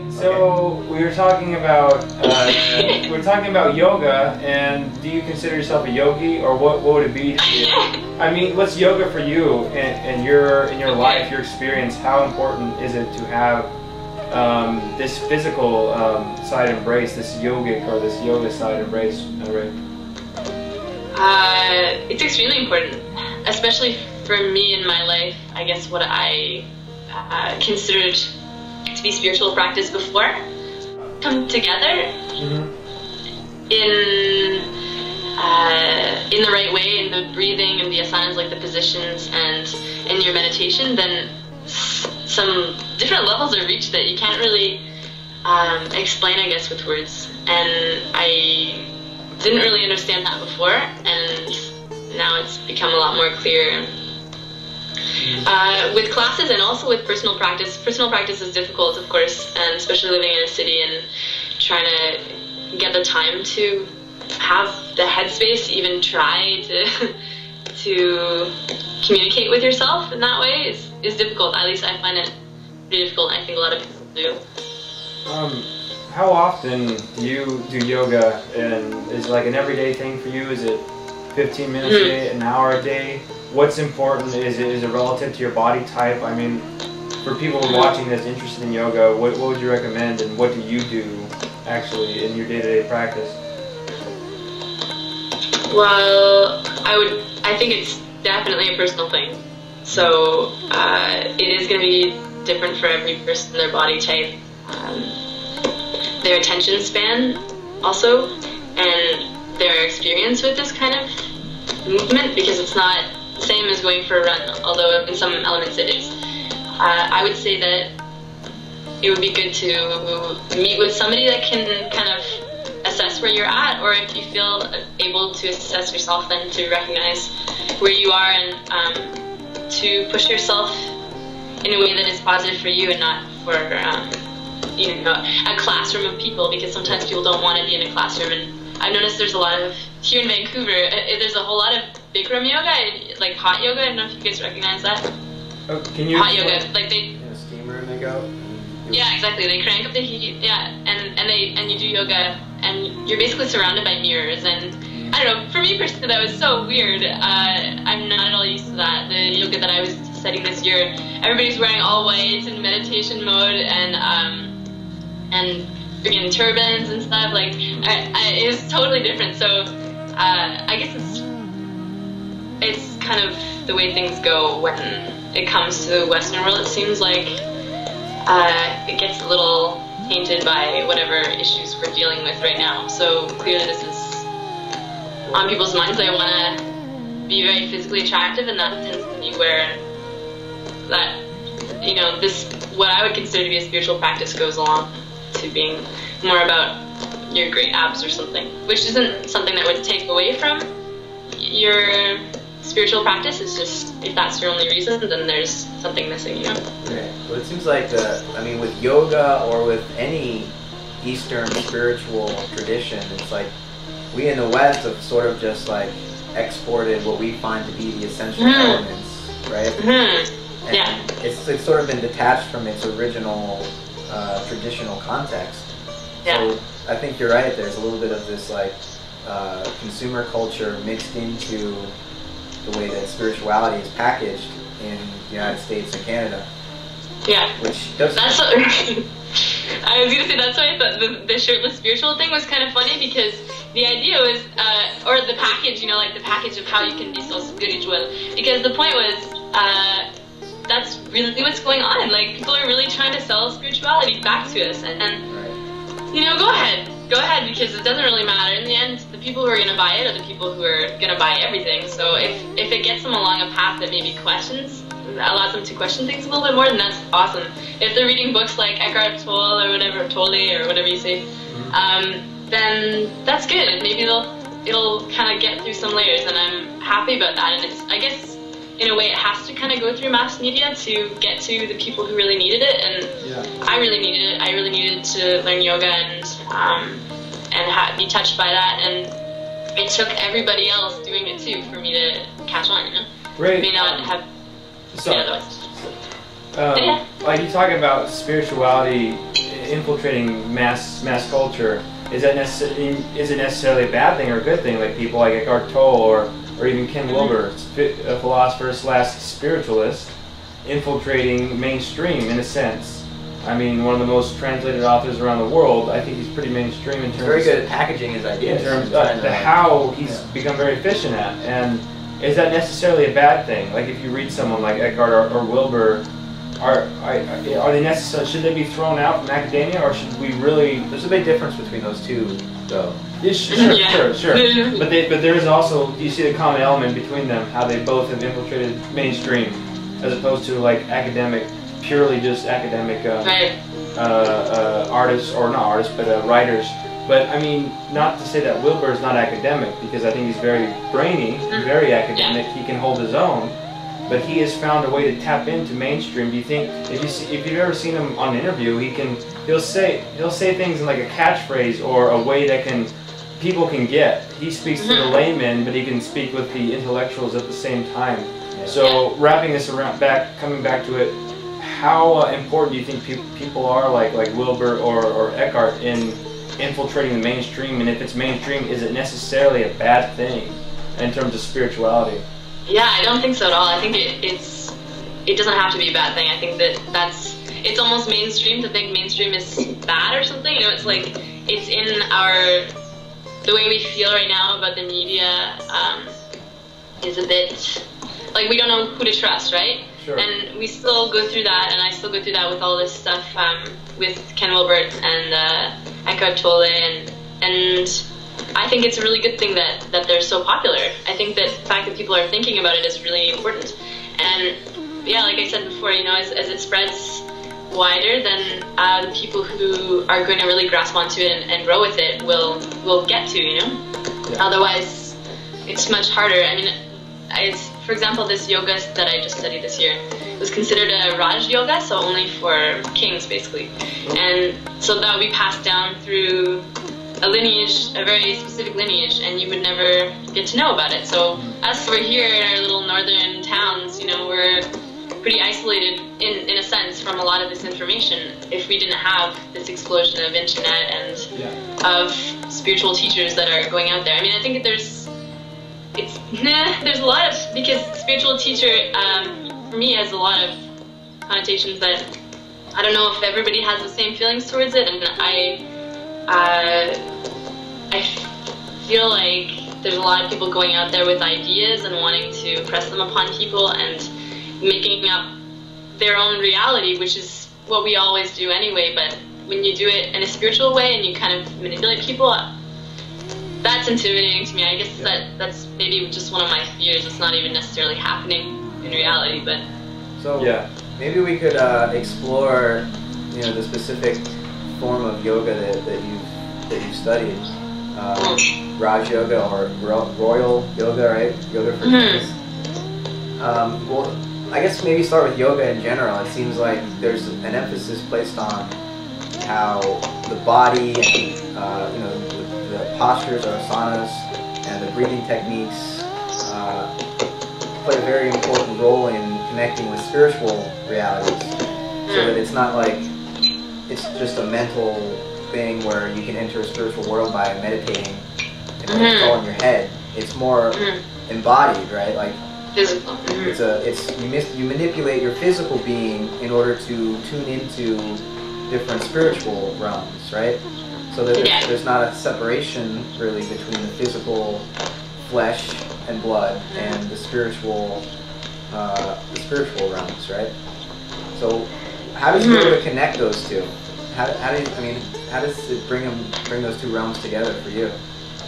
so we were talking about yoga, and do you consider yourself a yogi, or what would it be to you? I mean, what's yoga for you in your life, your experience? How important is it to have this physical side embraced, this yogic or this yoga side embraced? It's extremely important, especially for me in my life. I guess what I considered to be spiritual practice before come together in the right way, in the breathing and the asanas, like the positions, and in your meditation, then some different levels are reached that you can't really explain, I guess, with words. And I didn't really understand that before, and now it's become a lot more clear. With classes and also with personal practice is difficult, of course, and especially living in a city and trying to get the time to have the headspace to even try to communicate with yourself in that way is difficult. At least I find it pretty difficult, and I think a lot of people do. How often do you do yoga, and is it like an everyday thing for you? Is it 15 minutes a day, an hour a day? What's important? Is it relative to your body type? I mean, for people watching this interested in yoga, what would you recommend, and what do you do actually in your day-to-day practice? Well, I think it's definitely a personal thing. So it is going to be different for every person, their body type, their attention span also, and their experience with this kind of movement, because it's not the same as going for a run, although in some elements it is. I would say that it would be good to meet with somebody that can kind of assess where you're at, or if you feel able to assess yourself, then to recognize where you are and to push yourself in a way that is positive for you and not for a classroom of people, because sometimes people don't want to be in a classroom. And I've noticed there's a lot of, here in Vancouver, there's a whole lot of Bikram yoga, like hot yoga. I don't know if you guys recognize that. Oh, can you? Hot yoga, like they. In a steam room they go. Yeah, exactly. They crank up the heat. Yeah, and you do yoga, and you're basically surrounded by mirrors. And I don't know. For me personally, that was so weird. I'm not at all used to that. The yoga that I was studying this year, everybody's wearing all white in meditation mode, and freaking turbans and stuff. Like, it was totally different. So I guess it's kind of the way things go when it comes to the Western world. It seems like it gets a little tainted by whatever issues we're dealing with right now. So clearly this is on people's minds. They want to be very physically attractive, and that tends to be where that, this, what I would consider to be a spiritual practice, goes along to being more about your great abs or something, which isn't something that would take away from your spiritual practice. It's just, if that's your only reason, then there's something missing, Right. Well, it seems like with yoga or with any Eastern spiritual tradition, it's like we in the West have sort of just like exported what we find to be the essential elements, right? And yeah. It's sort of been detached from its original traditional context. Yeah. So I think you're right. There's a little bit of this like consumer culture mixed into the way that spirituality is packaged in the United States and Canada. Yeah. Which does. That's what, I was gonna say, that's why I thought the shirtless spiritual thing was kind of funny, because the idea was, or the package, like the package of how you can be so spiritual. Because the point was, that's really what's going on. Like, people are really trying to sell spirituality back to us, and go ahead, because it doesn't really matter. In the end, the people who are going to buy it are the people who are going to buy everything. So if it gets them along a path that maybe allows them to question things a little bit more, then that's awesome. If they're reading books like Eckhart Tolle or whatever, Tolle or whatever you say, then that's good. Maybe it'll kind of get through some layers, and I'm happy about that. And it's, I guess, in a way, it has to kind of go through mass media to get to the people who really needed it, and I really needed it. I really needed to learn yoga and be touched by that, and it took everybody else doing it too for me to catch on. Right. May not have. So, like you talk about spirituality infiltrating mass culture, is it necessarily a bad thing or a good thing? Like people like Eckhart Tolle or even Ken Wilber, a philosopher / spiritualist, infiltrating mainstream in a sense. I mean, one of the most translated authors around the world. I think he's pretty mainstream in terms. He's very good at packaging his ideas. In terms of how he's become very efficient at. And is that necessarily a bad thing? Like if you read someone like Eckhart or Wilber, are they necessary? Should they be thrown out from academia, or should we really? There's a big difference between those two, though. Yeah, sure. But there is also, do you see the common element between them? How they both have infiltrated mainstream, as opposed to like academic, purely just academic artists, or not artists, but writers. But I mean, not to say that Wilbur is not academic, because I think he's very brainy, very academic. He can hold his own. But he has found a way to tap into mainstream. Do you think, if you've ever seen him on an interview, he'll say things in like a catchphrase or a way that people can get. He speaks to the layman, but he can speak with the intellectuals at the same time. So wrapping this coming back to it, how important do you think people are like Wilbur or Eckhart in infiltrating the mainstream? And if it's mainstream, is it necessarily a bad thing in terms of spirituality? Yeah, I don't think so at all. I think it doesn't have to be a bad thing. I think it's almost mainstream to think mainstream is bad or something. You know, it's like it's in the way we feel right now about the media is a bit like we don't know who to trust, right? Sure. And we still go through that, and I still go through that with all this stuff with Ken Wilber and Eckhart Tolle, and I think it's a really good thing that they're so popular. I think that the fact that people are thinking about it is really important. And yeah, like I said before, you know, as it spreads wider, then the people who are going to really grasp onto it and grow with it will get to, you know? Yeah. Otherwise, it's much harder. I mean, for example, this yoga that I just studied this year was considered a Raj yoga, so only for kings, basically. And so that would be passed down through a lineage, a very specific lineage, and you would never get to know about it. So us, we're here in our little northern towns, you know, we're pretty isolated in a sense from a lot of this information if we didn't have this explosion of internet and of spiritual teachers that are going out there. I mean, I think that there's a lot of, because spiritual teacher for me has a lot of connotations that I don't know if everybody has the same feelings towards it, and I feel like there's a lot of people going out there with ideas and wanting to press them upon people and making up their own reality, which is what we always do anyway, but when you do it in a spiritual way and you kind of manipulate people, that's intimidating to me. I guess that's maybe just one of my fears. It's not even necessarily happening in reality, but... So maybe we could explore, you know, the specific form of yoga that you've studied, Raj Yoga or Royal Yoga, right? Yoga for kings. Well, I guess maybe start with yoga in general. It seems like there's an emphasis placed on how the body and you know, the postures or asanas and the breathing techniques play a very important role in connecting with spiritual realities, so that it's not like it's just a mental thing where you can enter a spiritual world by meditating and it's all in your head. It's more embodied, right? Like physical. You manipulate your physical being in order to tune into different spiritual realms, right? So that there's not a separation really between the physical flesh and blood and the spiritual realms, right? So how does yoga connect those two? How does it bring those two realms together for you?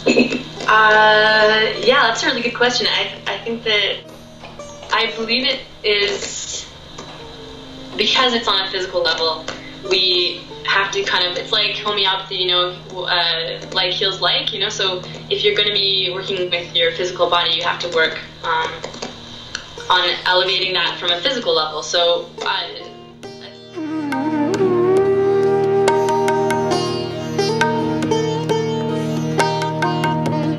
Yeah, that's a really good question. I think that I believe it is because it's on a physical level. We have to kind of, it's like homeopathy, you know, like heals like, you know, so if you're going to be working with your physical body, you have to work on elevating that from a physical level. So